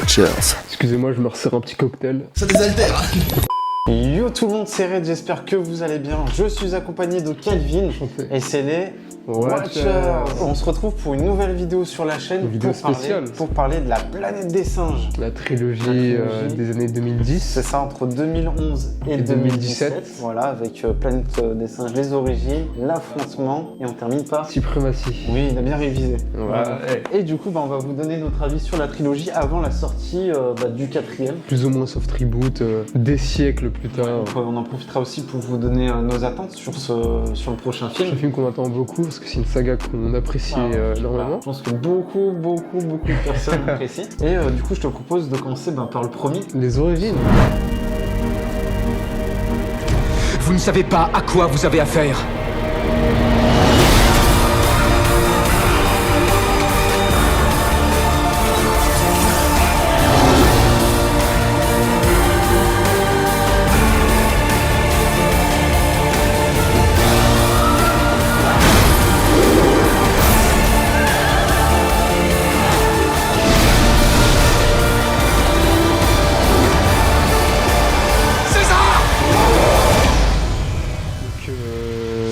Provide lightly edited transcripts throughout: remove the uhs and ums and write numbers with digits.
Watchers. Excusez-moi, je me resserre un petit cocktail. Ça désaltère. Yo tout le monde, c'est Red, j'espère que vous allez bien. Je suis accompagné de Calvin et c'est les Watchers. On se retrouve pour une nouvelle vidéo sur la chaîne. Une vidéo spéciale. Pour parler de la planète des singes. La trilogie des années 2010. C'est ça, entre 2011 et 2017. Voilà, avec Planète des singes, les origines, l'affrontement et on termine par... Suprématie. Oui, il a bien révisé. Voilà. Et du coup, on va vous donner notre avis sur la trilogie avant la sortie du quatrième. Plus ou moins soft reboot, des siècles plus tard. On en profitera aussi pour vous donner nos attentes sur le prochain film. C'est un film qu'on attend beaucoup parce que c'est une saga qu'on apprécie énormément. Je pense que beaucoup de personnes apprécient. Et du coup, je te propose de commencer par le premier. Les origines. Vous ne savez pas à quoi vous avez affaire.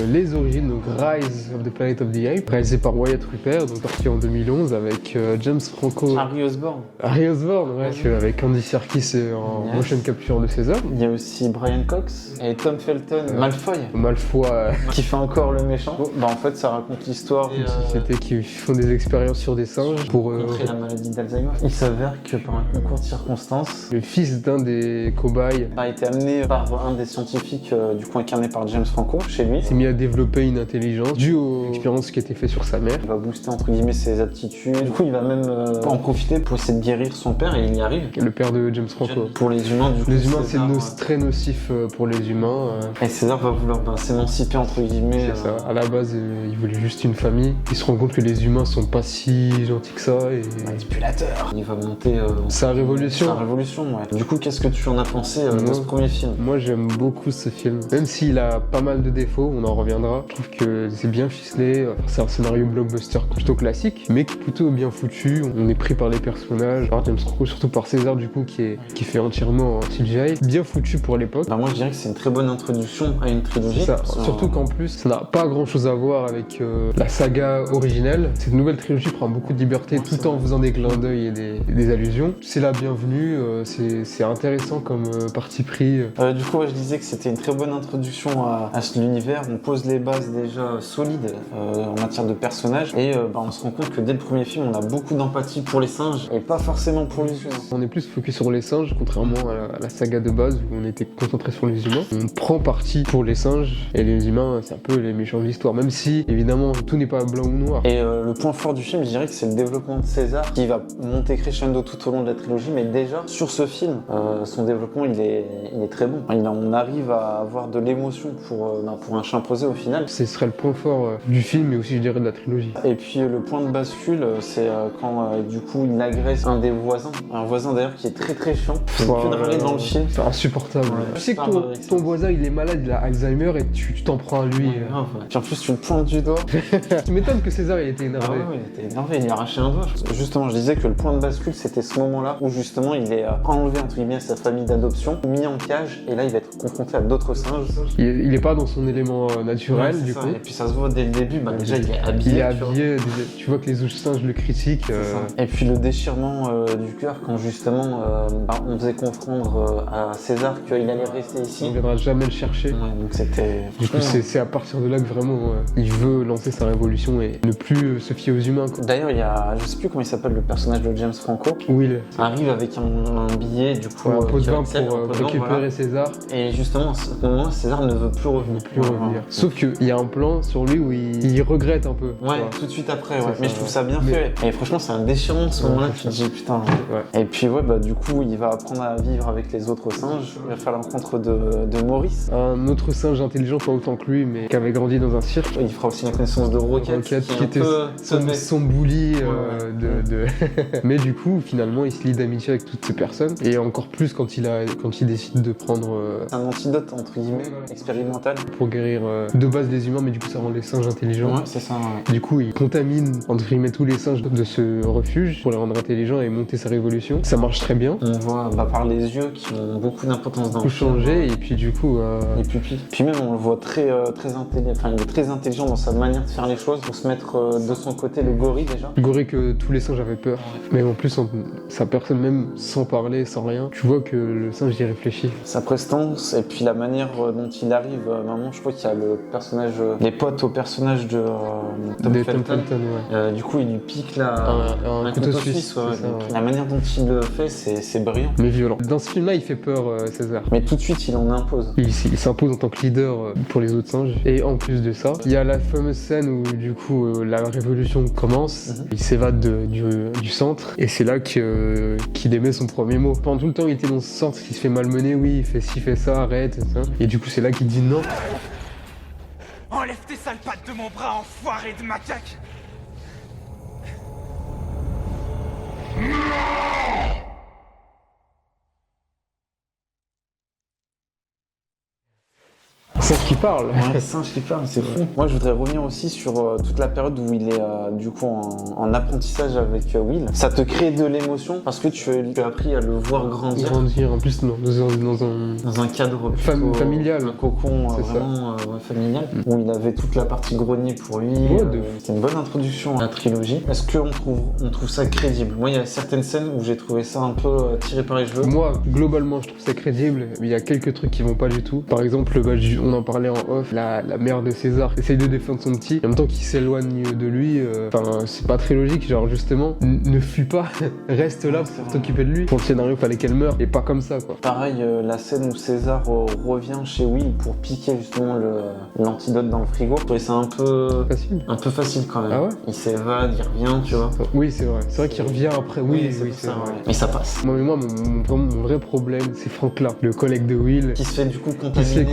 Les origines, donc Rise of the Planet of the Apes, réalisé par Wyatt Ruper, donc sorti en 2011 avec James Franco. Harry Osborn. Harry Osborn, ouais, avec Andy Serkis en motion capture de César. Il y a aussi Brian Cox et Tom Felton, Malfoy. Malfoy, qui fait encore le méchant. En fait, ça raconte l'histoire une société qui font des expériences sur des singes pour contrer la maladie d'Alzheimer. Il s'avère que par un concours de circonstances, le fils d'un des cobayes a été amené par un des scientifiques, du coup incarné par James Franco, chez lui. s'est mis à développer une intelligence due aux expériences qui étaient faites sur sa mère. Il va booster entre guillemets ses aptitudes. Du coup, il va même en profiter pour essayer de guérir son père et il y arrive. Le père de James Franco. Pour les humains, du coup. Les humains, César, c'est très nocif pour les humains. Et César va vouloir s'émanciper entre guillemets. C'est ça. À la base, il voulait juste une famille. Il se rend compte que les humains sont pas si gentils que ça. Et... manipulateur. Il va monter. Sa révolution. Sa révolution, ouais. Du coup, qu'est-ce que tu en as pensé de ce premier film? Moi, j'aime beaucoup ce film. Même s'il a pas mal de défauts, on en reviendra. Je trouve que c'est bien ficelé. C'est un scénario blockbuster plutôt classique, mais plutôt bien foutu. On est pris par les personnages, par James Franco, surtout par César, du coup, qui fait entièrement en CGI. Bien foutu pour l'époque. Moi, je dirais que c'est une très bonne introduction à une trilogie. Ça. Surtout qu'en plus, ça n'a pas grand chose à voir avec la saga originelle. Cette nouvelle trilogie prend beaucoup de liberté tout en faisant des clins d'œil et des allusions. C'est la bienvenue, c'est intéressant comme parti pris. Du coup, je disais que c'était une très bonne introduction à l'univers. On pose les bases déjà solides en matière de personnages et on se rend compte que dès le premier film, on a beaucoup d'empathie pour les singes et pas forcément pour les humains. On est plus focus sur les singes, contrairement à la saga de base où on était concentré sur les humains. On prend parti pour les singes et les humains, c'est un peu les méchants de l'histoire, même si évidemment tout n'est pas blanc ou noir. Et le point fort du film, je dirais que c'est le développement de César qui va monter crescendo tout au long de la trilogie, mais déjà sur ce film, son développement il est très bon. On arrive à avoir de l'émotion pour un chien posé au final. Ce serait le point fort du film et aussi je dirais de la trilogie. Et puis le point de bascule, c'est quand du coup il agresse un des voisins, un voisin d'ailleurs qui est très chiant. Il fait que de râler dans le film. C'est insupportable. Tu sais que ton voisin il est malade, il a Alzheimer et tu t'en prends à lui. Puis en plus tu le pointes du doigt. Tu m'étonnes que César il était énervé. Ah ouais, il était énervé, il a arraché un doigt. Justement, je disais que le point de bascule c'était ce moment-là où justement il est enlevé entre guillemets à sa famille d'adoption, mis en cage et là il va être confronté à d'autres singes. Il est pas dans son élément naturel du coup. Et puis ça se voit dès le début, déjà il est habillé. Il est habillé, tu vois que les autres singes le critiquent. Et puis le déchirement du cœur quand justement on faisait comprendre à César qu'il allait rester ici. On ne viendra jamais le chercher. Donc c'était... Du coup c'est à partir de là que vraiment il veut lancer sa révolution et ne plus se fier aux humains. D'ailleurs il y a, je sais plus comment il s'appelle le personnage de James Franco. Will arrive avec un billet du coup un pot de vin pour récupérer César. Et justement à ce moment César ne veut plus revenir. Sauf qu'il y a un plan sur lui où il regrette un peu. Ouais, tout de suite après, mais je trouve ça bien fait. Et franchement, c'est un déchirement de ce moment-là, tu te dis putain. Et puis, du coup, il va apprendre à vivre avec les autres singes. Il va faire la rencontre de Maurice. Un autre singe intelligent, pas autant que lui, mais qui avait grandi dans un cirque. Il fera aussi la connaissance de Rocket qui était son bully. Mais du coup, finalement, il se lie d'amitié avec toutes ces personnes. Et encore plus quand il décide de prendre. Un antidote, entre guillemets, expérimental. Pour guérir de base des humains, mais du coup, ça rend les singes intelligents. Ouais, c'est ça, ouais. Du coup, il contamine, entre guillemets, tous les singes de ce refuge pour les rendre intelligents et monter sa révolution. Ça marche très bien. On voit par les yeux qui ont beaucoup d'importance dans Tout changé, et puis du coup... les pupilles. Puis même, on le voit très intelligent. Enfin, il est très intelligent dans sa manière de faire les choses. Pour se mettre de son côté, le gorille déjà. Le gorille que tous les singes avaient peur. Mais en plus, sa personne, même sans parler, sans rien, tu vois que le singe y réfléchit. Sa prestance et puis la manière dont il arrive. Maman, je crois qu'il y a le personnage, les potes au personnage de Tom Felton. Ouais. Du coup, il lui pique un couteau suisse. Ouais, ça, ouais. La manière dont il le fait, c'est brillant. Mais violent. Dans ce film-là, il fait peur, César. Mais tout de suite, il en impose. Il s'impose en tant que leader pour les autres singes. Et en plus de ça, il y a la fameuse scène où du coup la révolution commence. Il s'évade du centre et c'est là qu'il émet son premier mot. Pendant tout le temps, il était dans ce centre, il se fait malmener, oui, il fait ci, fait ça, arrête, ça. Et du coup, c'est là qu'il dit non. Enlève tes sales pattes de mon bras, enfoiré de macaque! Singe qui parle. Ouais, singe qui parle, c'est fou. Moi, je voudrais revenir aussi sur toute la période où il est du coup en apprentissage avec Will. Ça te crée de l'émotion parce que tu as appris à le voir grandir. En plus, Dans un cadre plutôt, familial. Un cocon vraiment familial, où il avait toute la partie grenier pour lui. C'est une bonne introduction à la trilogie. Est-ce qu'on trouve ça crédible? Moi, il y a certaines scènes où j'ai trouvé ça un peu tiré par les cheveux. Moi, globalement, je trouve ça crédible, mais il y a quelques trucs qui vont pas du tout. Par exemple, on en parlait en off, la mère de César essaye de défendre son petit, en même temps qu'il s'éloigne de lui. Enfin, c'est pas très logique, genre justement, ne fuis pas, reste là pour t'occuper de lui. Pour le scénario, fallait qu'elle meure, et pas comme ça, quoi. Pareil, la scène où César revient chez Will pour piquer justement l'antidote dans le frigo, je trouvais ça un peu facile quand même. Ah ouais? Il s'évade, il revient, tu vois. Oui, c'est vrai. C'est vrai qu'il revient après. Oui, c'est vrai. Ouais. Mais ça passe. Moi, mon vrai problème, c'est Franklin, le collègue de Will. Qui se fait du coup contaminer.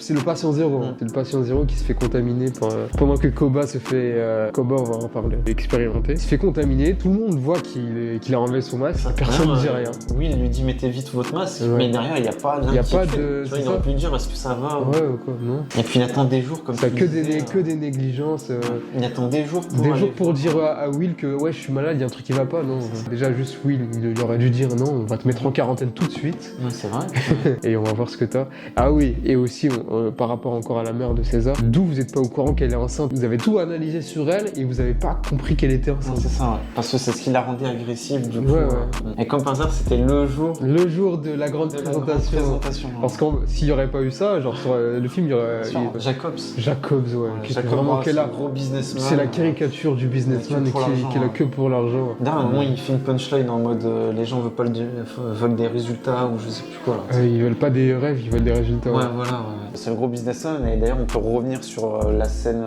C'est le patient zéro. C'est le patient zéro qui se fait contaminer pendant que Koba se fait... Koba, on va en parler, expérimenter. Il se fait contaminer, tout le monde voit qu'il a enlevé son masque, personne ne dit rien. Will lui dit mettez vite votre masque, mais derrière il n'y a pas d'inquiétude. Il n'y a pas de... Tu vois, il aurait pu lui dire est-ce que ça va Ouais, ou quoi, non. Et puis il attend des jours comme ça. Ça que des négligences. Il attend des jours pour dire à Will que ouais, je suis malade, il y a un truc qui va pas, non. Déjà, juste Will, il aurait dû dire non, on va te mettre en quarantaine tout de suite. Ouais, c'est vrai. Et on va voir ce que t'as. Ah oui, et aussi, par rapport encore à la mère de César, d'où vous n'êtes pas au courant qu'elle est enceinte. Vous avez tout analysé sur elle et vous n'avez pas compris qu'elle était enceinte. Non, c'est ça, ouais. Parce que c'est ce qui l'a rendue agressive, du coup. Ouais. Et comme par hasard, c'était le jour de la grande présentation. Parce que s'il n'y aurait pas eu ça, genre sur le film, il y aurait... Jacobs, ouais. Qui Jacobs, vraiment c'est un gros businessman. C'est la caricature du businessman qui est là que pour l'argent. D'un moment, il fait une punchline en mode les gens veulent des résultats ou je sais plus quoi. Là. Ils veulent pas des rêves, ils veulent des résultats. Ouais, voilà. Ouais. C'est le gros businessman et d'ailleurs, on peut revenir sur la scène,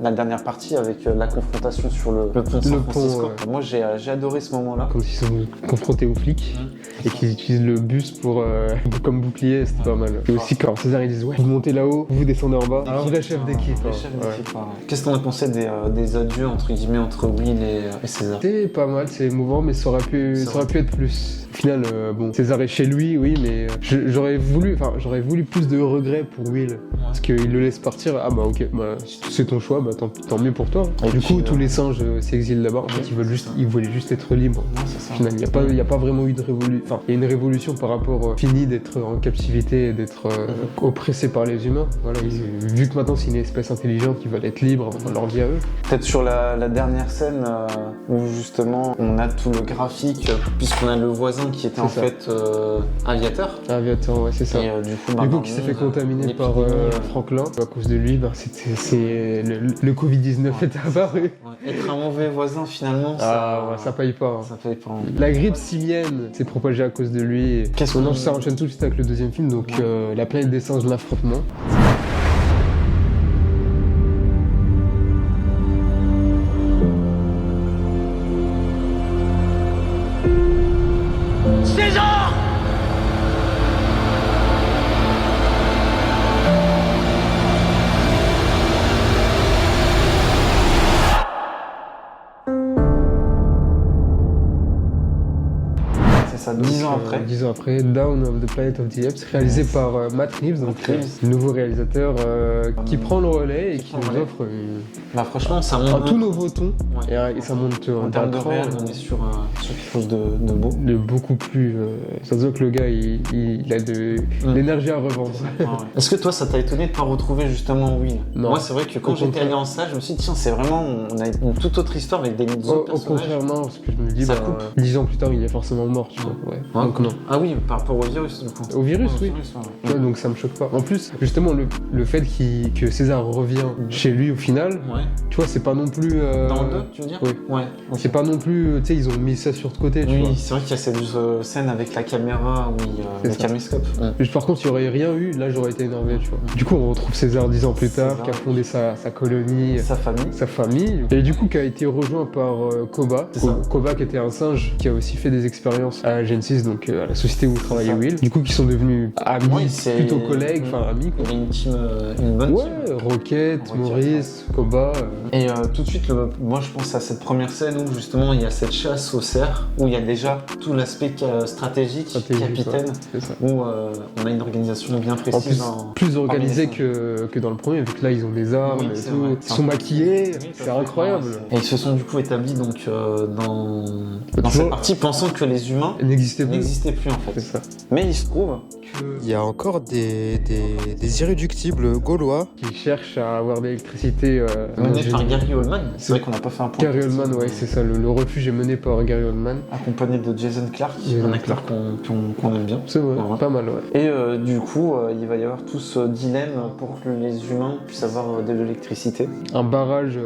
la dernière partie avec la confrontation sur le pont de San Francisco. Moi, j'ai adoré ce moment-là. Quand ils sont confrontés aux flics et qu'ils utilisent le bus comme bouclier, c'était pas mal. Et aussi quand César ils disent ouais, vous montez là-haut, vous descendez en bas. Un vrai chef d'équipe. Qu'est-ce qu'on a pensé des adieux entre guillemets entre Will et César? C'est pas mal, c'est émouvant, mais ça aurait pu être plus. Au final, bon, César est chez lui, oui, mais j'aurais voulu plus de regrets pour Will, parce qu'il le laisse partir. Ah bah ok, bah si c'est ton choix, bah tant mieux pour toi. Et du coup, tous les singes s'exilent là-bas. En fait, ils voulaient juste être libres. Au final, il n'y a pas vraiment eu de révolution. Enfin, il y a une révolution par rapport fini d'être en captivité et d'être oppressé par les humains. Voilà, vu que maintenant c'est une espèce intelligente qui veulent être libres dans leur vie à eux. Peut-être sur la dernière scène où justement on a tout le graphique, puisqu'on a le voisin qui était en fait aviateur. Aviateur, ouais, c'est ça. Et du coup, qui s'est fait contaminer par Franklin. À cause de lui, le Covid-19 est apparu. Ouais. Être un mauvais voisin finalement, ça paye pas. Ça paye pas. La grippe simienne s'est propagée à cause de lui. Ça enchaîne tout de suite avec le deuxième film, donc la planète des singes, l'affrontement. César! C'est ça, 10 ans après. 10 ans après, Dawn of the Planet of the Apes, réalisé par Matt Reeves, donc Matt Reeves. le nouveau réalisateur qui prend le relais et qui prend le nous relais. offre Bah franchement, ça monte un tout nouveau ton. Ouais. Et ça monte En en termes de écran, réel, on est sur quelque chose de beau. de beaucoup plus. Ça se voit que le gars, il a de l'énergie à revendre. Ah ouais. Est-ce que toi, ça t'a étonné de pas retrouver justement Will? Non. Moi, c'est vrai que quand Au j'étais contraire. allé en salle, je me suis dit, tiens, c'est vraiment, on a une toute autre histoire avec des autres Au personnages. contraire, non, parce que je me dis, Ça bah, coupe. 10 ans plus tard, il est forcément mort, tu vois. Ouais. Ouais, Donc non. Ah oui, par rapport au virus, du coup. Au virus, oui. ouais. Ouais, donc ça me choque pas. En plus, justement, le fait que César revient chez lui au final, Ouais. tu vois, c'est pas non plus. Dans le 2, tu veux dire? oui. Ouais. ok. C'est pas non plus. Tu sais, ils ont mis ça sur de côté, tu vois. Oui, c'est vrai qu'il y a cette scène avec la caméra, oui, C'est le ça. caméscope. Juste, par contre, il y aurait rien eu, là j'aurais été énervé, tu vois. Du coup, on retrouve César 10 ans plus tard, César. qui a fondé sa colonie, Sa famille. sa famille, et du coup qui a été rejoint par Koba. C'est ça. Koba qui était un singe qui a aussi fait des expériences à Genesis, donc à la société où travaillait ça. Will. Du coup, qui sont devenus amis, Ouais, c'est- plutôt collègues, enfin amis quoi. Il y a une team, une bonne Ouais, team. Rocket, Rocket, Maurice, Koba. Et tout de suite, moi je pense à cette première scène où justement il y a cette chasse aux cerfs, où il y a déjà tout l'aspect stratégique, capitaine, ouais, c'est ça. où on a une organisation bien En précise. plus organisé parmi les que dans le premier, vu que là ils ont des armes Oui, et c'est tout, vrai. ils sont maquillés, Oui, c'est incroyable. Et ils se sont du coup établis donc dans Toujours- cette partie pensant que les humains Elle n'existait plus. n'existaient plus en C'est fait. ça. Mais il se trouve Il y a encore des irréductibles gaulois. Qui cherchent à avoir de l'électricité. mené par ingénieuse. Gary Oldman. C'est vrai qu'on n'a pas fait un point. Gary Oldman, ouais, c'est ça. Le refuge est mené par Gary Oldman. Accompagné de Jason Clarke, Jason un acteur qu'on aime bien. C'est vrai, Ouais. pas mal, ouais. Et du coup, il va y avoir tout ce dilemme pour que les humains puissent avoir de l'électricité. Un barrage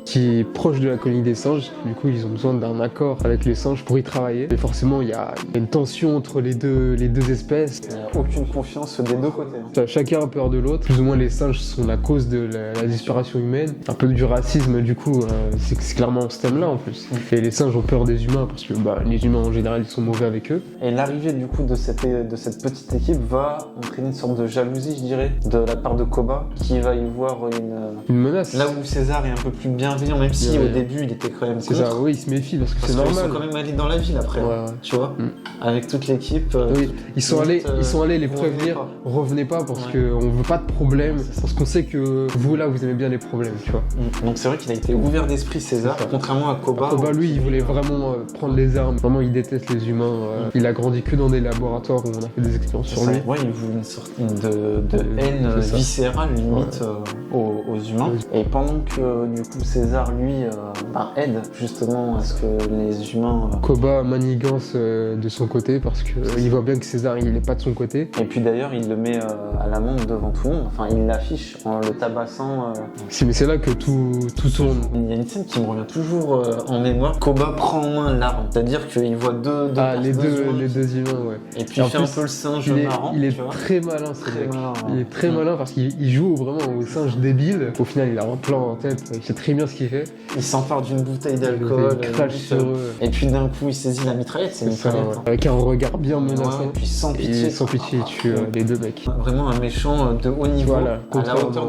qui est proche de la colonie des singes. Du coup, ils ont besoin d'un accord avec les singes pour y travailler. Et forcément, il y a une tension entre les deux espèces. Il n'y a aucune confiance des deux côtés. hein. Chacun a peur de l'autre. Plus ou moins, les singes sont la cause de la disparition humaine. Un peu du racisme, du coup, c'est clairement ce thème-là en plus. Et les singes ont peur des humains parce que les humains en général, ils sont mauvais avec eux. Et l'arrivée du coup de cette petite équipe va entraîner une sorte de jalousie, je dirais, de la part de Koba, qui va y voir Une menace. là où César est un peu plus bienveillant, même si Ouais. au début il était quand même C'est contre. ça, oui, ils se méfient parce que Parce c'est qu'ils normal. sont quand même allés dans la ville après, Ouais, hein, ouais. tu vois, Mm. avec toute l'équipe. Oui, ils sont allés les revenez prévenir, pas. revenez pas parce Ouais. qu'on veut pas de problème, C'est ça. parce qu'on sait que vous là vous aimez bien les problèmes, tu vois. Donc c'est vrai qu'il a été ouvert d'esprit César, C'est ça. contrairement à Koba. Koba, lui, qui- il voulait vraiment prendre les armes. Vraiment, il déteste les humains. Il a grandi que dans des laboratoires où on a fait des expériences C'est sur ça. lui. Ouais, il voulait une sorte de haine c'est ça. viscérale limite aux humains. Et pendant que du coup César lui aide justement à ce que les humains. Koba manigance de son côté parce que il voit bien que César il est pas de son côté. Et puis d'ailleurs il le met à l'amende devant tout le monde. Enfin il l'affiche en le tabassant. Mais c'est là que tout tourne. Il y a une scène qui me revient toujours en mémoire. Koba prend en main l'arme, c'est-à-dire qu'il voit deux Les humains deux humains, ouais. et puis Et en il fait plus, un peu le singe Il est, marrant. il est tu vois. très malin ce Très mec. malin, Il ouais. est très malin parce qu'il joue vraiment au singe débile. Au final, il a un plan en tête. Il sait très bien ce qu'il fait. Il s'empare d'une bouteille d'alcool. Il crache sur eux. Et puis d'un coup il saisit la mitraillette, c'est une C'est ça, mitraillette. ouais. Avec un regard bien Ouais, menaçant. puis sans pitié. Et sans pitié, il tue les deux mecs. Vraiment un méchant de haut niveau, Voilà, à la contrairement hauteur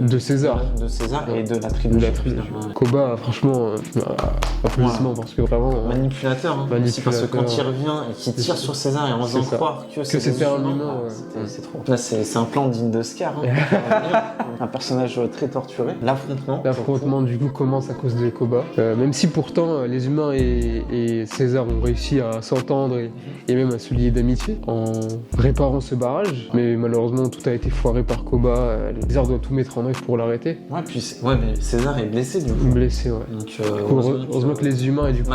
de César. de César et de la De trilogie. la trilogie. finalement. Koba, franchement, applaudissements parce que vraiment. Manipulateur, hein, aussi parce que quand il Manipulateur. revient et qu'il tire sur César et en faisant C'est ça. croire que c'était des un humains, humain, ouais. c'est trop. Là, c'est un plan digne de Scar. Hein. Un personnage très torturé. L'affrontement. L'affrontement du coup commence à cause de Koba. Même si pourtant les humains et César ont réussi à s'entendre et même à se lier d'amitié en réparant ce barrage. Mais malheureusement tout a été foiré par Koba. César doit tout mettre en œuvre pour l'arrêter. Ouais, puis mais César est blessé du coup. Blessé, ouais. Donc, Du coup, heureusement que les humains et du coup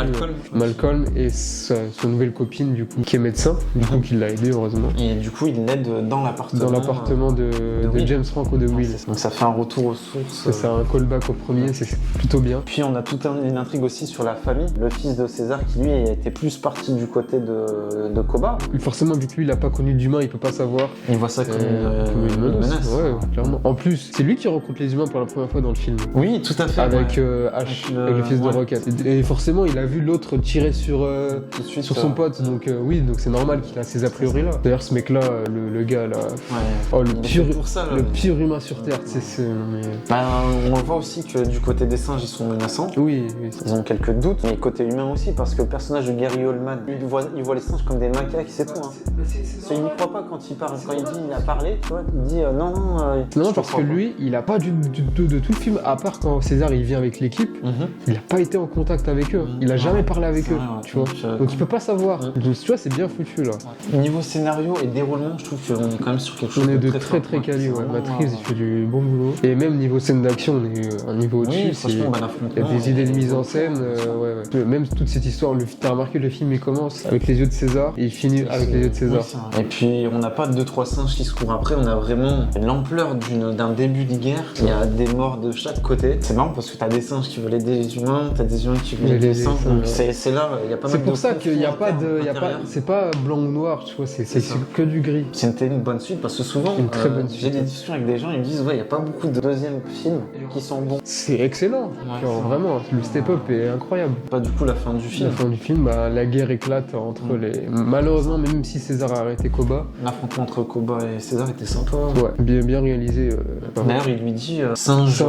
Malcolm et sa nouvelle copine du coup qui est médecin, du coup qui l'a aidé heureusement. Et du coup, il l'aide dans l'appartement. Dans l'appartement de Will. James Franco de Will. Donc ça fait un retour aux sources. C'est un callback au premier, c'est plutôt bien. Puis on a toute une intrigue aussi sur la famille. Le fils de César qui lui a été plus parti du côté de Koba. Forcément, vu que lui il a pas connu d'humain, il peut pas savoir. Il voit ça comme Comme une menace. Ouais, clairement. En plus, c'est lui qui rencontre les humains pour la première fois dans le film. Oui, tout à fait. Avec ouais. Ash, Avec avec le fils de ouais. Rocket. Et forcément, il a vu l'autre tirer sur Tout de suite, son pote. Donc oui, donc c'est normal qu'il a ces a priori là. D'ailleurs, ce mec là, le gars là, Ouais. oh le Il est pire, fait pour ça, là. le pire humain sur terre. Mais... Bah, on voit aussi que du côté des singes, ils sont menaçants. Oui, Ils ont quelques doutes, mais côté humain aussi, parce que le personnage de Gary Oldman, il voit les singes comme des macaques, c'est tout. Hein. Il n'y croit pas quand il parle. Quand il dit il a parlé, tu vois, il dit non, Non, parce que lui, il a pas de tout le film, à part quand César il vient avec l'équipe, il a pas été en contact avec eux. Il a jamais parlé avec eux, tu vois. Donc il peut pas savoir. Donc tu vois, c'est bien foutu là. Niveau scénario et déroulement, je trouve qu'on est quand même sur quelque chose On est de très très quali, ouais. Matrix, il fait du bon boulot. Et même niveau scène d'action, on est un niveau au-dessus. Oui, franchement, Il y a des idées de mise en scène, ouais. Même toute cette histoire, t'as remarqué, le film il commence avec les yeux de César et il finit avec les yeux de César. Oui, et puis on n'a pas 2-3 singes qui se courent après, on a vraiment l'ampleur d'un début de guerre. Il y a des morts de chaque côté. C'est marrant parce que t'as des singes qui veulent aider les humains, t'as des humains qui veulent aider les singes. C'est là, il y a pas mal de. C'est pour ça qu'il n'y a pas de. C'est pas blanc ou noir, tu vois, c'est que du gris. C'était une bonne suite parce que souvent, j'ai des discussions avec des gens, ils me disent, ouais, il n'y a pas beaucoup de deuxièmes films qui sont bons. C'est excellent, genre, vraiment, le step-up est incroyable. Pas du coup la fin du film. La fin du film, la guerre éclate entre les. Malheureusement, même si César a arrêté Koba. L'affrontement entre Koba et César était sympa. Ouais, bien réalisé. D'ailleurs, il lui dit singe,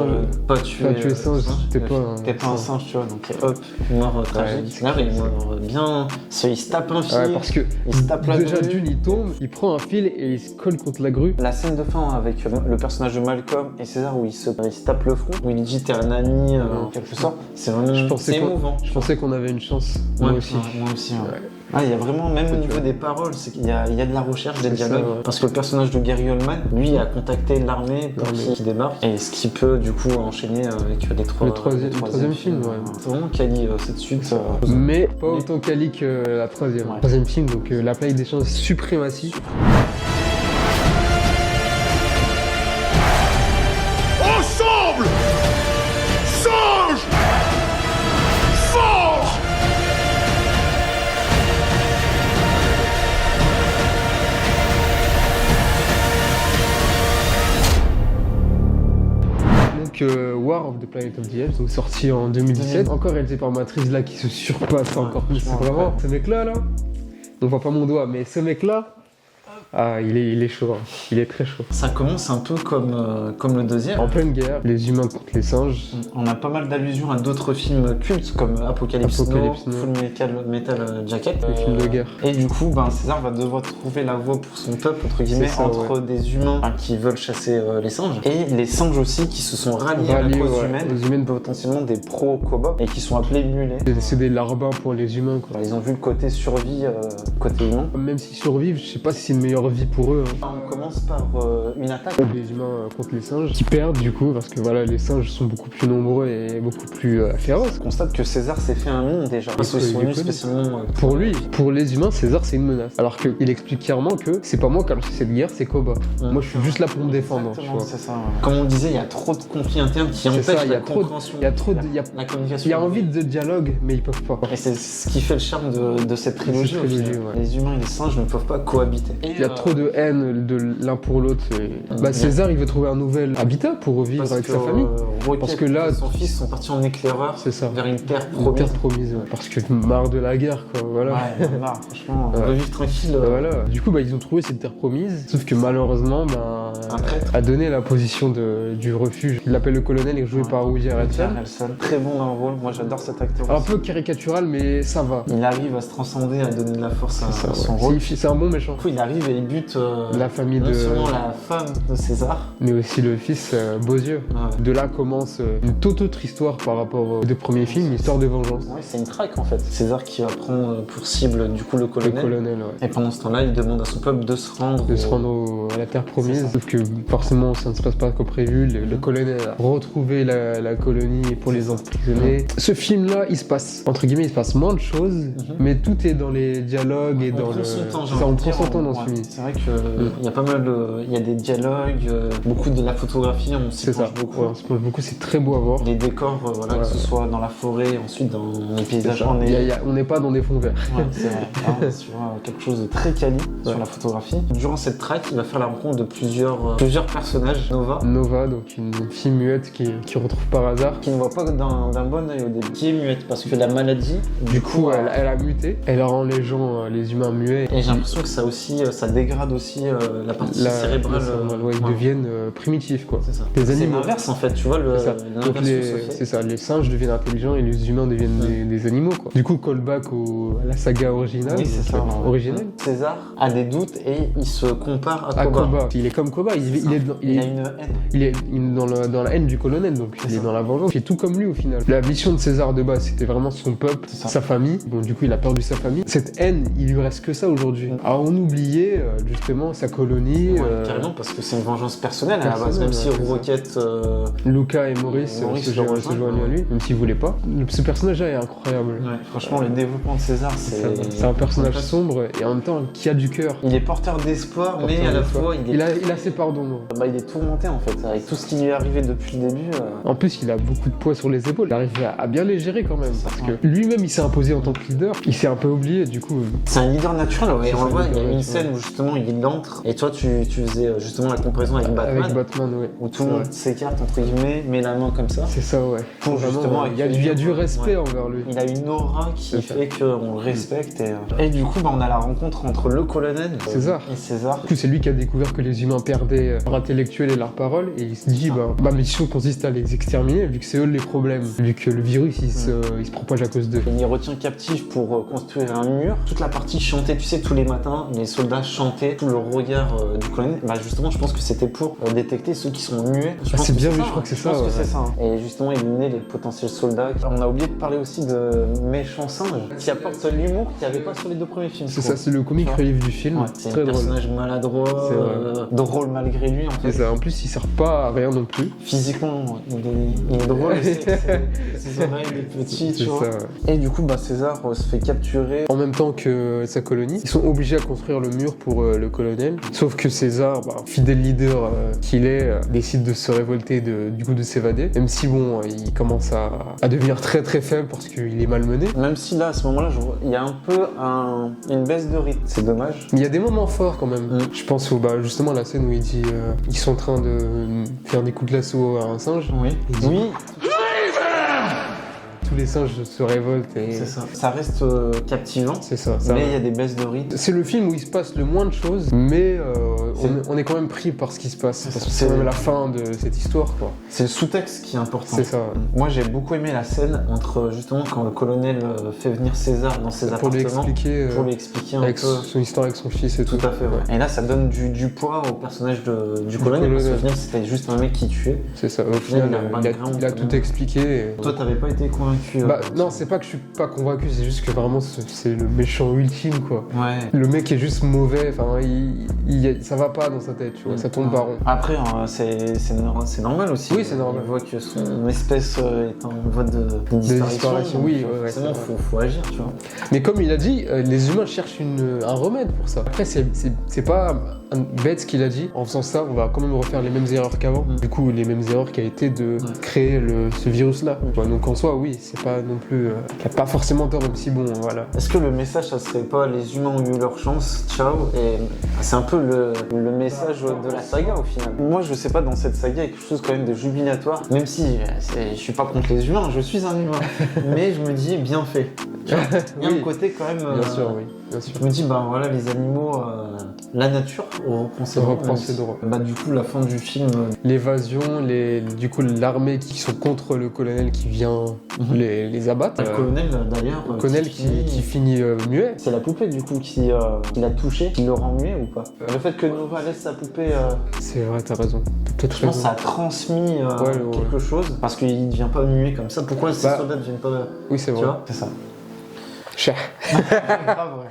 pas tuer singe, t'es pas un singe, tu vois, donc hop, mort tragique. Là, il meurt bien, il se tape un fil. Ouais, parce que il se tape la déjà grue. D'une, il tombe, il prend un fil et il se colle contre la grue. La scène de fin avec le personnage de Malcolm et César où il se tape le front, où il dit t'es un ami en quelque sorte, c'est vraiment émouvant. Je pensais qu'on avait une chance, moi aussi. Moi aussi, ouais. Il y a vraiment, même au niveau des paroles, c'est qu'il y a de la recherche, des dialogues. Ça, ouais. Parce que le personnage de Gary Oldman, lui, a contacté l'armée pour qu'il débarque. Et ce qui peut, du coup, enchaîner avec le troisième film. Ouais. C'est vraiment quali cette suite. Mais pas autant quali que la troisième. Ouais. Troisième film, donc la Plague des Champs, suprématie. Ensemble, singe, forge. War of the Planet of the Apes, donc sorti en 2017, encore réalisé par Matrix là qui se surpasse encore plus. C'est vraiment ce mec là, on voit pas mon doigt, mais ce mec là, il est chaud, hein. Il est très chaud. Ça commence un peu comme le deuxième. En pleine guerre, les humains contre les singes. On a pas mal d'allusions à d'autres films cultes comme Apocalypse Now, Full Metal Jacket. Les films de guerre. Et du coup, César va devoir trouver la voie pour son peuple, entre guillemets, entre des humains qui veulent chasser les singes et les singes aussi qui se sont ralliés à la cause humaine, potentiellement des pro-Koba et qui sont appelés mulets. C'est des larbins pour les humains, quoi. Ils ont vu le côté survie, côté humain. Même s'ils survivent, je sais pas si c'est une meilleure vie pour eux. Hein. On commence par une attaque. Les humains contre les singes qui perdent du coup parce que voilà, les singes sont beaucoup plus nombreux et beaucoup plus féroces. On constate que César s'est fait un nom déjà. Parce qu'ils sont venus spécialement pour lui. Pour les humains, César c'est une menace. Alors qu'il explique clairement que c'est pas moi qui a lancé cette guerre, c'est Koba. Moi je suis juste là pour me défendre. C'est ça. Comme on disait, il y a trop de conflits internes qui empêchent la compréhension. La communication. Il y a envie de dialogue, mais ils peuvent pas. Et c'est ce qui fait le charme de cette trilogie. Les humains et les singes ne peuvent pas cohabiter. Il y a trop de haine de l'un pour l'autre. César, il veut trouver un nouvel habitat pour revivre avec sa famille. Parce que là, son fils sont partis en éclaireur vers une terre promise. Une terre promise, parce que marre de la guerre, quoi. Voilà. Ouais, marre, franchement. On veut vivre tranquille. Voilà. Du coup, ils ont trouvé cette terre promise. Sauf que malheureusement, un prêtre a donné la position du refuge. Il l'appelle le colonel et joué par Woody Harrelson. Très bon dans le rôle. Moi, j'adore cet acteur. Un peu caricatural, mais ça va. Il arrive à se transcender, à donner de la force à son rôle. C'est un bon méchant. Du coup, il arrive et il bute la famille non seulement la femme de César, mais aussi le fils Beauzieux. De là commence une toute autre histoire par rapport aux deux premiers films, une histoire de vengeance. Ouais, c'est une traque en fait. César qui va prendre pour cible du coup le colonel. Et pendant ce temps-là, il demande à son peuple de se rendre à la terre promise. Sauf que forcément, ça ne se passe pas comme prévu. Le colonel a retrouvé la colonie pour les emprisonner. Ce film-là, il se passe moins de choses, mais tout est dans les dialogues et dans le. On prend son temps dans ce film. C'est vrai qu'il y a pas mal il y a des dialogues, beaucoup de la photographie, on s'y penche beaucoup. On s'y penche beaucoup, c'est très beau à voir. Les décors, que ce soit dans la forêt, ensuite dans les paysages. On n'est pas dans des fonds verts. Ouais, c'est vrai. Sur quelque chose de très quali sur la photographie. Durant cette track, il va faire la rencontre de plusieurs personnages. Nova, donc une fille muette qui retrouve par hasard. Qui ne voit pas d'un bon œil au début. Qui est muette parce que la maladie, du coup, elle a muté. Elle rend les humains muets. Et j'ai l'impression que ça aussi, ça dégrade aussi la partie cérébrale. Ouais, ils ouais. deviennent primitifs, quoi. C'est ça. Des C'est animaux. l'inverse en fait, tu vois, C'est ça. Donc l'inversion se fait. c'est ça, les singes deviennent intelligents et les humains deviennent des animaux, quoi. Du coup, callback à la saga originale. Oui, c'est ça. Originale. César a des doutes et il se compare à À Koba. Koba. Il est comme Koba, il Il a une haine. est dans la haine du colonel, donc il est ça. dans la vengeance. Il est tout comme lui au final. La mission de César de base, c'était vraiment son peuple, C'est ça. sa famille. Bon, du coup, il a perdu sa famille. Cette haine, il lui reste que ça aujourd'hui. Alors, on oubliait justement sa colonie. Ouais, carrément, parce que c'est une vengeance personnelle à la base, même si Personnelle, ouais, Rocket. Lucas et Maurice se joignent à lui, même s'ils voulaient pas. Ce personnage-là est incroyable. Ouais, franchement, le développement de César, C'est un personnage sombre et en même temps qui a du cœur. Il est porteur d'espoir, mais à la fois, il a ses parts d'ombre. il est tourmenté en fait, avec tout ce qui lui est arrivé depuis le début. En plus, il a beaucoup de poids sur les épaules. Il arrive à bien les gérer quand même. Ça, Parce ouais. que lui-même, il s'est imposé en tant que leader. Il s'est un peu oublié, du coup. C'est un leader naturel, ouais. C'est On ça, le voit, il y a leader une naturel. scène où justement il entre, et toi tu faisais justement la comparaison avec Batman, Avec Batman, ouais. où tout le monde s'écarte entre guillemets, met la main comme ça. C'est ça, ouais. Pour Vraiment, justement il y a du respect ouais. envers lui. Il a une aura qui C'est ça. fait qu'on le respecte. Et du coup, on a la rencontre entre le colonel César. et César. Du coup, c'est lui qui a découvert que les humains perdaient leur intellectuel et leur parole. Et il se dit, ma mission consiste à les exterminer, vu que c'est eux les problèmes. Vu que le virus, il se propage à cause d'eux. Il les retient captifs pour construire un mur. Toute la partie chantée, tu sais, tous les matins, les soldats chantaient, tout le regard du colonel. Justement, je pense que c'était pour détecter ceux qui sont muets. C'est bien vu, je crois que c'est ça. Je pense que Ouais. c'est ça. Et justement, éliminer les potentiels soldats. On a oublié de parler aussi de méchants singes qui apportent l'humour qu'il n'y avait pas sur les deux premiers films. C'est ça, c'est le comic relief du film. Ouais, c'est Très un drôle. personnage maladroit, C'est vrai. drôle malgré lui en C'est fait. ça. En plus, il sert pas à rien non plus. Physiquement, il est drôle, ses oreilles, les petits, tu C'est vois. ça. Ouais. Et du coup, César se fait capturer. En même temps que sa colonie, ils sont obligés à construire le mur pour le colonel. Sauf que César, fidèle leader qu'il est, décide de se révolter, du coup de s'évader. Même si bon, il commence à devenir très très faible parce qu'il est malmené. Même si là, à ce moment-là, il y a un peu une baisse de rythme. C'est dommage. Mais il y a des moments forts quand même. Mm. Je pense justement à la scène où il dit ils sont en train de faire des coups de lasso à un singe. Oui. Il dit, Oui, tous les singes se révoltent et c'est ça. Ça reste captivant. c'est ça. Mais il y a des baisses de rythme. C'est le film où il se passe le moins de choses, mais C'est- on est quand même pris par ce qui se passe. C'est Parce ça. que c'est même la fin de cette histoire, quoi. C'est le sous-texte qui est important. C'est ça. Moi, j'ai beaucoup aimé la scène entre justement quand le colonel fait venir César dans ses Pour lui appartements expliquer pour lui expliquer un avec peu. son histoire avec son fils et tout. Tout à fait, ouais. Et là, ça donne du poids au personnage du colonel. Parce qu'au colonel. final, c'était juste un mec qui tuait. C'est ça. Au final, il a un background, il a quand même. tout expliqué. et- Toi, t'avais pas été convaincu Non, c'est pas que je suis pas convaincu, c'est juste que vraiment c'est le méchant ultime, quoi. Ouais. Le mec est juste mauvais, enfin, ça va pas dans sa tête, tu vois, ça tourne pas rond. Après, c'est normal aussi. Oui, c'est normal. On voit que son espèce est en voie de disparition. disparition, donc, oui, ouais, forcément, c'est vrai. faut agir, tu vois. Mais comme il a dit, les humains cherchent un remède pour ça. Après, c'est pas bête ce qu'il a dit. En faisant ça, on va quand même refaire les mêmes erreurs qu'avant. Mm. Du coup, les mêmes erreurs qui a été de créer ce virus-là. Ouais, donc en soi, oui, c'est pas non plus... qu'il a pas forcément tort, même si bon, voilà. Est-ce que le message, ça serait pas les humains ont eu leur chance, ciao, et c'est un peu le message de la saga au final. Moi, je sais pas, dans cette saga, il y a quelque chose quand même de jubilatoire, même si je suis pas contre les humains, je suis un humain, mais je me dis bien fait. Tu vois, il y a Oui. un côté quand même. Bien sûr, oui, bien sûr. Je me dis, voilà, les animaux, la nature, reprend ses droits. Reprend ses droits. Du coup, la fin du film. L'évasion, du coup, l'armée qui sont contre le colonel qui vient les abattre. Le colonel, d'ailleurs. Le colonel qui finit muet. C'est la poupée, du coup, qui l'a touché, qui le rend muet ou pas Le fait que Nova laisse sa poupée. C'est vrai, t'as raison. Peut-être Je pense que raison. ça a transmis Ouais. quelque chose parce qu'il ne devient pas muet comme ça. Pourquoi ces soldats ne deviennent pas. Oui, c'est Tu vrai. vois C'est ça. Cher.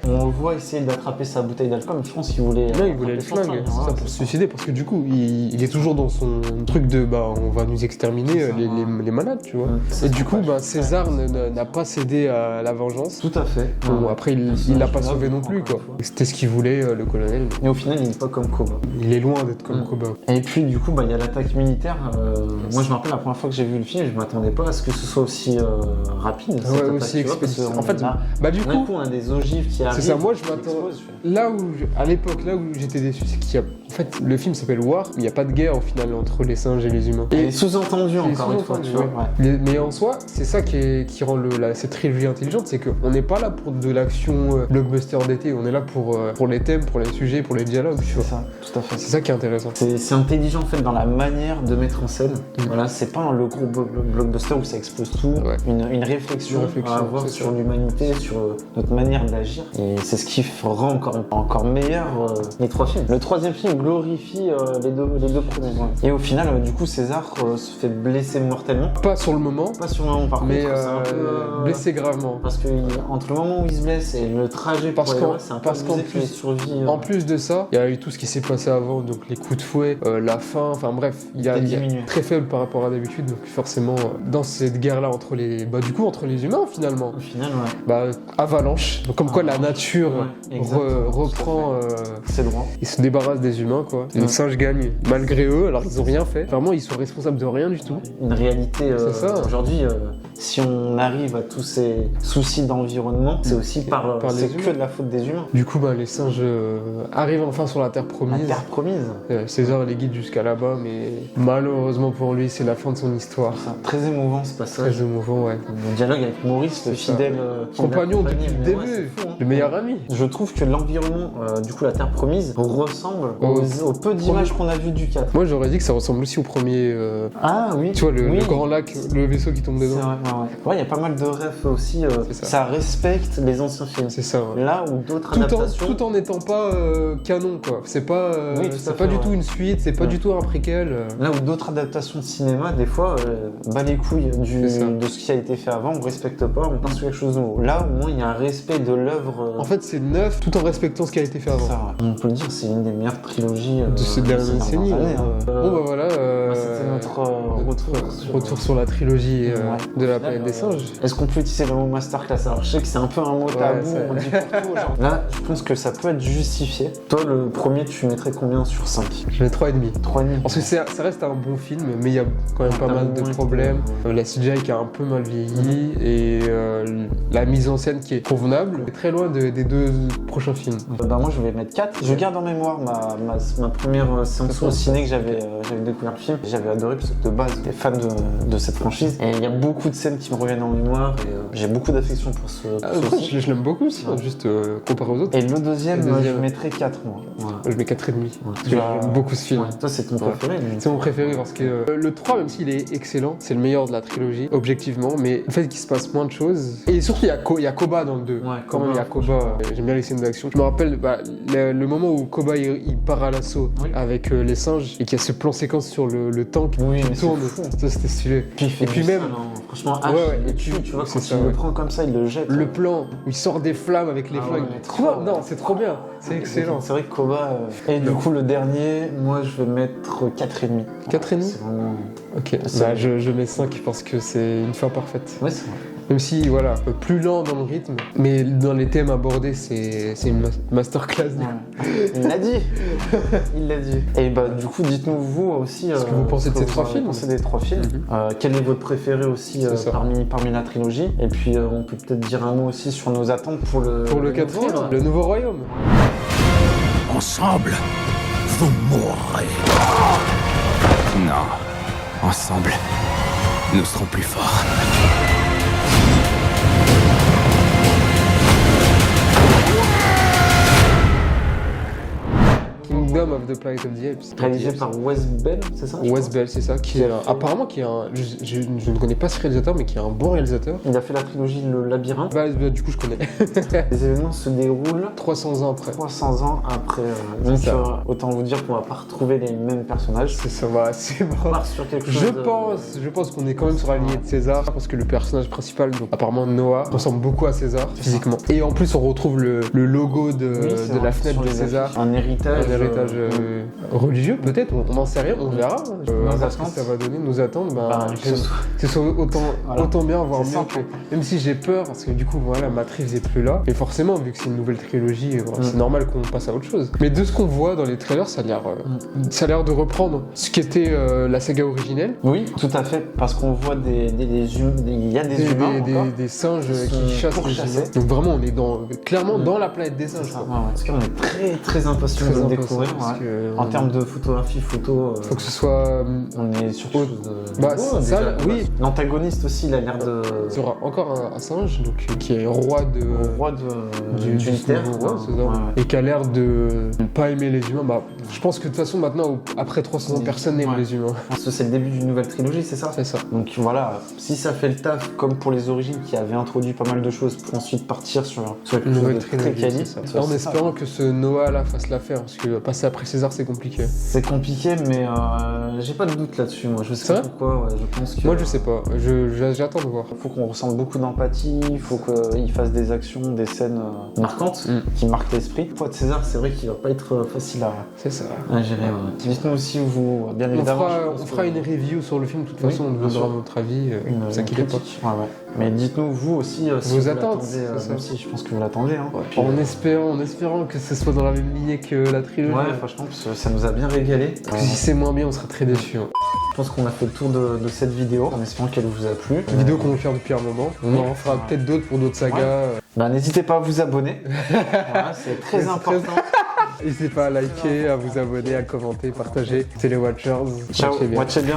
On le voit essayer d'attraper sa bouteille d'alcool, mais je pense qu'il voulait. Là, il voulait le attraper son flingue, flingue, c'est ça, pour se suicider, parce que du coup, il est toujours dans son truc de on va nous exterminer C'est ça, les malades, tu vois. C'est Et du son coup, page. César n'a pas cédé à la vengeance. Tout à fait. Bon, après, il l'a pas sauvé non plus, encore quoi. une fois. C'était ce qu'il voulait, le colonel. Et au final, il n'est pas comme Koba. Il est loin d'être comme Koba. Et puis, du coup, il y a l'attaque militaire. Moi, je me rappelle la première fois que j'ai vu le film, je m'attendais pas à ce que ce soit aussi rapide. cette Ouais, attaque, aussi tu vois, parce expéditif. qu'on En fait, a- du d'un coup, coup, on a des ogives qui arrivent. c'est ça, moi je qui m'attends. explosent. À l'époque, là où j'étais déçu, c'est qu'il y a. fait, le film s'appelle War, mais il n'y a pas de guerre au final entre les singes et les humains. Et sous-entendu encore une fois, sous-entendu, tu vois. ouais. Mais en soi, c'est ça qui rend cette trilogie intelligente, c'est qu'on n'est pas là pour de l'action blockbuster d'été, on est là pour les thèmes, pour les sujets, pour les dialogues, tu C'est vois. ça, tout à fait. C'est ça qui est intéressant. C'est intelligent en fait dans la manière de mettre en scène. Voilà, c'est pas le gros blockbuster où ça explose tout. Ouais. Une réflexion à avoir c'est sur ça. l'humanité, sur notre manière d'agir. Et c'est ce qui rend encore meilleur les trois films. Le troisième film glorifie les deux premiers. Ouais. Et au final, du coup, César se fait blesser mortellement. Pas sur le moment, Pas sur le moment par mais contre, c'est un peu blessé gravement. parce que entre le moment où il se blesse et le trajet Parce pour qu'en- aller voir, c'est un peu parce qu'en abusé qu'il plus- ait survie. En plus de ça, il y a eu tout ce qui s'est passé avant, donc les coups de fouet, la faim, enfin bref, il y a diminué. très faible par rapport à d'habitude, donc forcément, dans cette guerre-là entre les humains finalement, Au final, ouais. avalanche, donc comme quoi la nature Ouais, exactement, reprend C'est droit. et se débarrasse des humains, quoi. Les Ouais. singes gagnent malgré eux, alors ils ont rien fait. Vraiment, ils sont responsables de rien du tout. Une réalité C'est ça. aujourd'hui, si on arrive à tous ces soucis d'environnement, c'est aussi par les c'est humains. que de la faute des humains. Du coup, les singes arrivent enfin sur la terre La promise. terre promise. César les guide jusqu'à là-bas, mais malheureusement pour lui, c'est la fin de son histoire. Ça, très émouvant ce passage. Très émouvant, ouais. Le dialogue avec Maurice, le C'est ça. fidèle qui Compagnon l'accompagnait, depuis le mais ouais, début, c'est fou, hein. le meilleur ami. Je trouve que l'environnement, du coup la terre promise, ressemble au peu d'images qu'on a vues du 4. Moi, j'aurais dit que ça ressemble aussi au premier. Ah oui. Tu vois, le Oui. grand lac, le vaisseau qui tombe C'est dedans. vrai, ouais. Ouais, il y a pas mal de refs aussi. C'est ça. Ça respecte les anciens films. C'est ça, ouais. Là où d'autres Tout adaptations. en n'étant pas canon, quoi. C'est pas, Oui, tout à c'est fait, pas du ouais. tout une suite, c'est pas Ouais. du tout un préquel. Là où d'autres adaptations de cinéma, des fois, bat les couilles C'est ça. de ce qui a été fait avant, on respecte pas, on pense sur quelque chose de nouveau. Là, au moins, il y a un respect de l'œuvre. En fait, c'est neuf tout en respectant ce qui a été fait avant. ça, ouais. On peut le dire, c'est une des meilleures trilogies De ces dernières décennies. années. Bon, bah voilà. C'était notre retour sur la trilogie Ouais. de la Là, planète des singes. Est-ce qu'on peut utiliser le mot masterclass? Alors, je sais que c'est un peu un mot tabou, c'est- on dit pour tout. Genre. Là, je pense que ça peut être justifié. Toi, le premier, tu mettrais combien sur 5? Je mets 3,5. 3,5. Parce que ça reste un bon film, mais il y a quand même pas mal de problèmes. La CGI qui a un peu mal vieilli et la mise en scène qui est convenable. C'est très loin des deux prochains films. Bah moi je vais mettre 4. Je garde en mémoire ma première séance au ciné que j'avais découvert le film. J'avais adoré parce que de base j'étais fan de cette franchise. Et il y a beaucoup de scènes qui me reviennent en mémoire et j'ai beaucoup d'affection pour ce Après, film. je l'aime beaucoup aussi, Ouais. juste comparé aux autres. Et le deuxième, Le deuxième. je mettrais 4 moi. Voilà. Je mets 4,5. Ouais. J'aime beaucoup ce film. Ouais. Toi c'est ton Ouais. préféré lui. C'est mon préféré parce que le 3, même s'il est excellent, c'est le meilleur de la trilogie, objectivement, mais le fait qu'il se passe moins de choses. Et surtout, il y a Koba dans le 2. Ouais, Quand même, il y a Koba, Koba. J'aime bien les scènes d'action. Je me rappelle le moment où Koba il part à l'assaut Oui. avec les singes et qu'il y a ce plan séquence sur le tank Oui, qui mais c'est tourne. fou. Ça, c'était stylé. Puis il fait Et puis du même- sale, hein. Franchement, H, Ouais, ouais, il et le tue, puis- tu vois, c'est quand ça, il le ouais. prend comme ça, il le jette. Le plan où il sort des flammes avec les Ah ouais, flingues. mais Quoi trop. Non, c'est trop bien. C'est excellent. C'est vrai que Koba. Et du coup, le dernier, moi je vais mettre 4,5. 4,5? C'est vraiment. Ok, C'est- je mets 5 parce que c'est une fin parfaite. Ouais, c'est vrai. Même si, voilà, plus lent dans le rythme, mais dans les thèmes abordés, c'est une masterclass. Il l'a dit. Il l'a dit. Et bah du coup, dites-nous vous aussi Ce que vous pensez de ces trois films. Pensez des trois films. Quel est votre préféré aussi C'est ça. parmi la trilogie. Et puis on peut peut-être dire un mot aussi sur nos attentes pour le quatrième, nouveau, là. le nouveau royaume. Ensemble, vous mourrez. Non. Ensemble, nous serons plus forts. Kingdom of the Planet of the Apes. Réalisé par Wes Bell, c'est ça je Wes crois Bell, c'est ça, qui est apparemment qui est un. Je ne connais pas ce réalisateur, mais qui est un bon réalisateur. Il a fait la trilogie Le Labyrinthe. Du coup, je connais. Les événements se déroulent 300 ans après. 300 ans après. Donc ça. autant vous dire qu'on va pas retrouver les mêmes personnages. C'est ça, c'est On bon. part sur quelque chose Je pense qu'on est quand même sur la lignée de César, parce que le personnage principal, donc apparemment Noah, ressemble beaucoup à César physiquement. Et en plus, on retrouve le logo de la fenêtre de César. Un héritage. Un héritage religieux, peut-être, on n'en sait rien, on verra. Nos On va voir ce que attentes. ça va donner, nos attentes. Que ce soit- C'est autant bien, voire C'est mieux simple. que. Même si j'ai peur, parce que du coup, voilà, Matrix est plus là. Et forcément, vu que c'est une nouvelle trilogie, c'est normal qu'on passe à autre chose. Mais de ce qu'on voit dans les trailers, ça a l'air de reprendre ce qu'était la saga originelle. Oui, tout à fait, parce qu'on voit il y a des humains encore. Des singes qui qui sont chassent les pourchassés. humains. Donc vraiment, on est clairement dans la planète des singes. Ça, quoi. ouais. En tout cas, on est très très impatients Très de le impatients. découvrir. parce que En termes de photographie, faut que ce soit on est sur quelque chose de. bah, ça, déjà, oui. L'antagoniste aussi, il a l'air de. il y aura encore un singe donc qui est roi de Roi du militaire, nouveau roi, quoi. c'est ça. Ouais. Et qui a l'air de ne pas aimer les humains. Bah, je pense que de toute façon maintenant après 300 ans personne n'aime Ouais. les humains. Parce que c'est le début d'une nouvelle trilogie, c'est ça? C'est ça. Donc voilà, si ça fait le taf, comme pour les origines qui avaient introduit pas mal de choses pour ensuite partir sur quelque Une chose nouvelle de très trilogie, quali, c'est ça. En espérant que ce Noah là fasse l'affaire parce que passer après César c'est compliqué. c'est compliqué, mais j'ai pas de doute là-dessus. Moi, je sais C'est pas vrai pourquoi. Ouais, je pense que. Moi je sais pas, j'attends de voir. Il faut qu'on ressente beaucoup d'empathie, il faut qu'il fasse des actions, des scènes marquantes qui marquent l'esprit. Le poids de César, c'est vrai qu'il va pas être facile C'est ça. à gérer. Ouais. Dites-nous aussi, vous, bien évidemment. On fera une review sur le film, de toute façon, on bien nous sûr. donnera notre avis, ne vous inquiétez pas. critique. Ouais, ouais. Mais dites-nous, vous aussi, si Vos vous attentes, l'attendez, c'est ça. même si je pense que vous l'attendez. Hein. Puis, En espérant que ce soit dans la même lignée que la trilogie. ouais, franchement, parce que ça nous a bien régalé. Parce que si c'est moins bien, on sera très déçus. Je pense qu'on a fait le tour de cette vidéo, en espérant qu'elle vous a plu. Une vidéo qu'on veut faire depuis un moment. On en fera peut-être d'autres pour d'autres sagas. Bah, n'hésitez pas à vous abonner. Voilà, c'est très C'est important. N'hésitez pas à liker, à vous abonner, à commenter, partager. C'est les Watchers. Ciao, Watchez bien. watchez bien.